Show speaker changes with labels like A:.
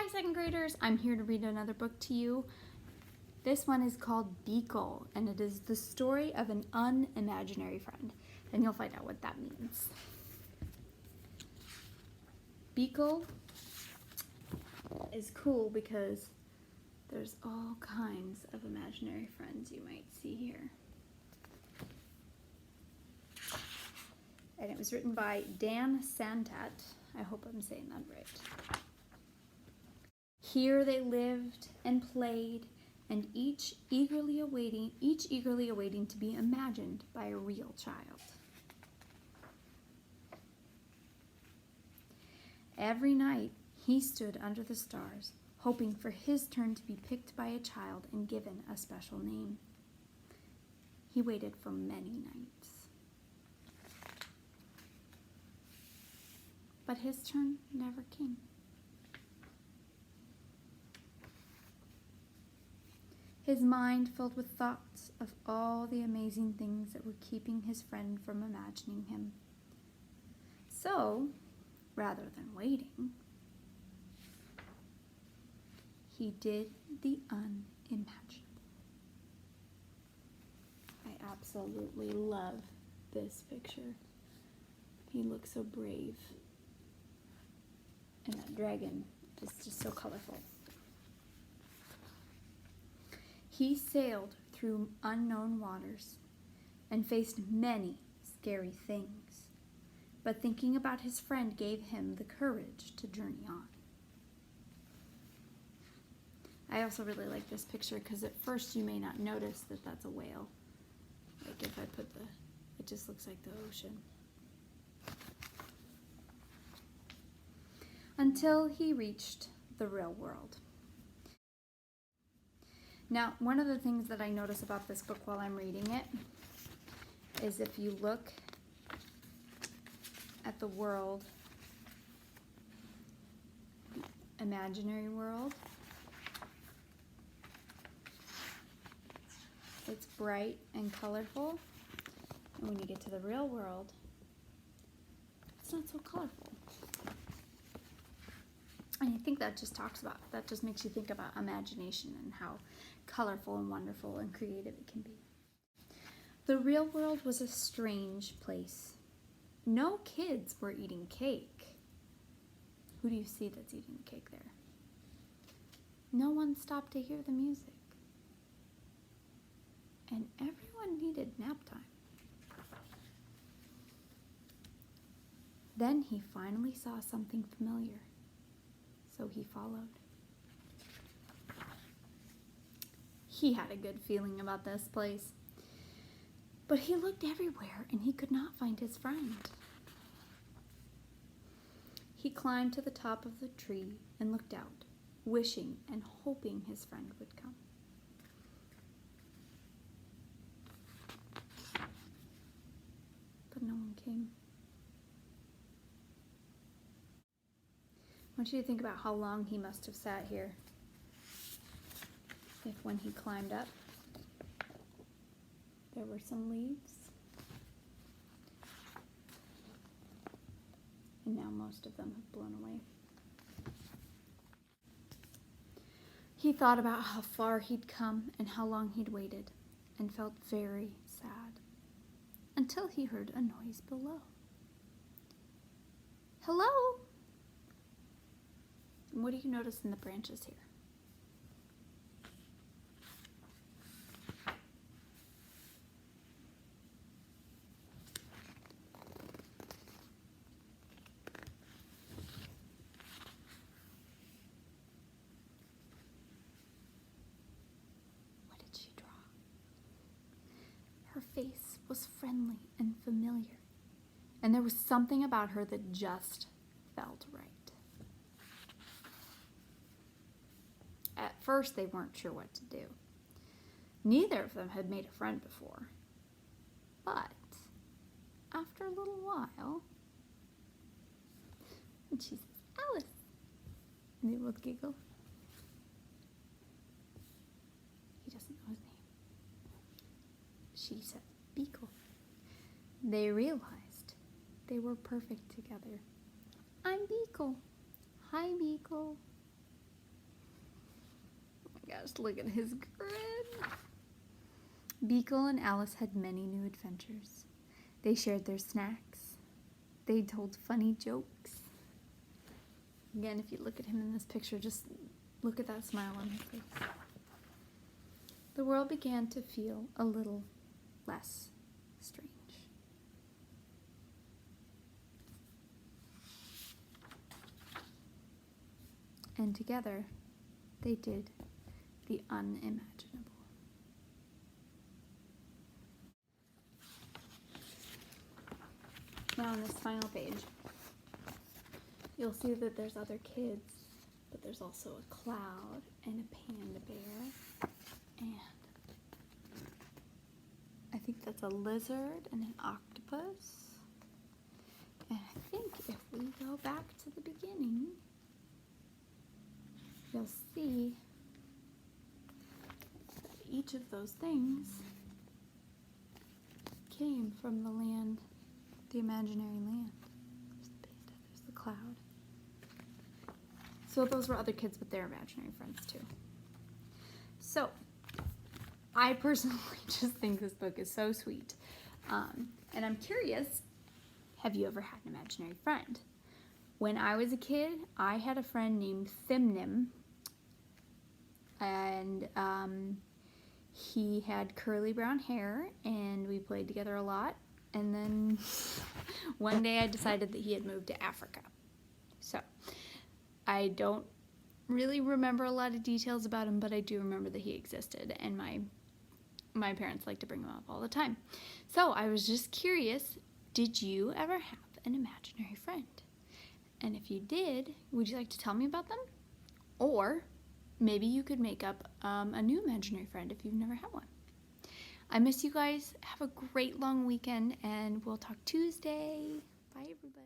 A: Hi second graders, I'm here to read another book to you. This one is called Beekle, and it is the story of an unimaginary friend, and you'll find out what that means. Beekle is cool because there's all kinds of imaginary friends you might see here. And it was written by Dan Santat. I hope I'm saying that right. Here they lived and played, and each eagerly awaiting to be imagined by a real child. Every night he stood under the stars, hoping for his turn to be picked by a child and given a special name. He waited for many nights. But his turn never came. His mind filled with thoughts of all the amazing things that were keeping his friend from imagining him. So, rather than waiting, he did the unimaginable. I absolutely love this picture. He looks so brave. And that dragon is just so colorful. He sailed through unknown waters and faced many scary things, but thinking about his friend gave him the courage to journey on. I also really like this picture because at first you may not notice that that's a whale. Like if I put it just looks like the ocean. Until he reached the real world. Now, one of the things that I notice about this book while I'm reading it is if you look at the world, the imaginary world, it's bright and colorful. And when you get to the real world, it's not so colorful. And I think that just makes you think about imagination and how colorful and wonderful and creative it can be. The real world was a strange place. No kids were eating cake. Who do you see that's eating the cake there? No one stopped to hear the music. And everyone needed nap time. Then he finally saw something familiar. So he followed. He had a good feeling about this place, but he looked everywhere and he could not find his friend. He climbed to the top of the tree and looked out, wishing and hoping his friend would come. But no one came. I want you to think about how long he must have sat here. If when he climbed up, there were some leaves. And now most of them have blown away. He thought about how far he'd come and how long he'd waited and felt very sad until he heard a noise below. Hello? And what do you notice in the branches here? What did she draw? Her face was friendly and familiar, and there was something about her that just felt right. At first, they weren't sure what to do. Neither of them had made a friend before. But after a little while, and she says, Alice. And they both giggle. He doesn't know his name. She said, Beekle. They realized they were perfect together. I'm Beekle. Hi, Beekle. gosh, look at his grin. Beekle and Alice had many new adventures. They shared their snacks. They told funny jokes. Again, if you look at him in this picture, just look at that smile on his face. The world began to feel a little less strange. And together, they did the unimaginable. Now on this final page, you'll see that there's other kids, but there's also a cloud and a panda bear, and I think that's a lizard and an octopus. And I think if we go back to the beginning, you'll see that each of those things came from the land, the imaginary land. There's the panda, there's the cloud. So those were other kids with their imaginary friends too. So I personally just think this book is so sweet. And I'm curious, have you ever had an imaginary friend? When I was a kid, I had a friend named Thimnim, and he had curly brown hair, and we played together a lot. And then one day I decided that he had moved to Africa. So I don't really remember a lot of details about him, but I do remember that he existed, and my parents like to bring him up all the time. So I was just curious, did you ever have an imaginary friend? And if you did, would you like to tell me about them? Or maybe you could make up a new imaginary friend if you've never had one. I miss you guys. Have a great long weekend, and we'll talk Tuesday. Bye, everybody.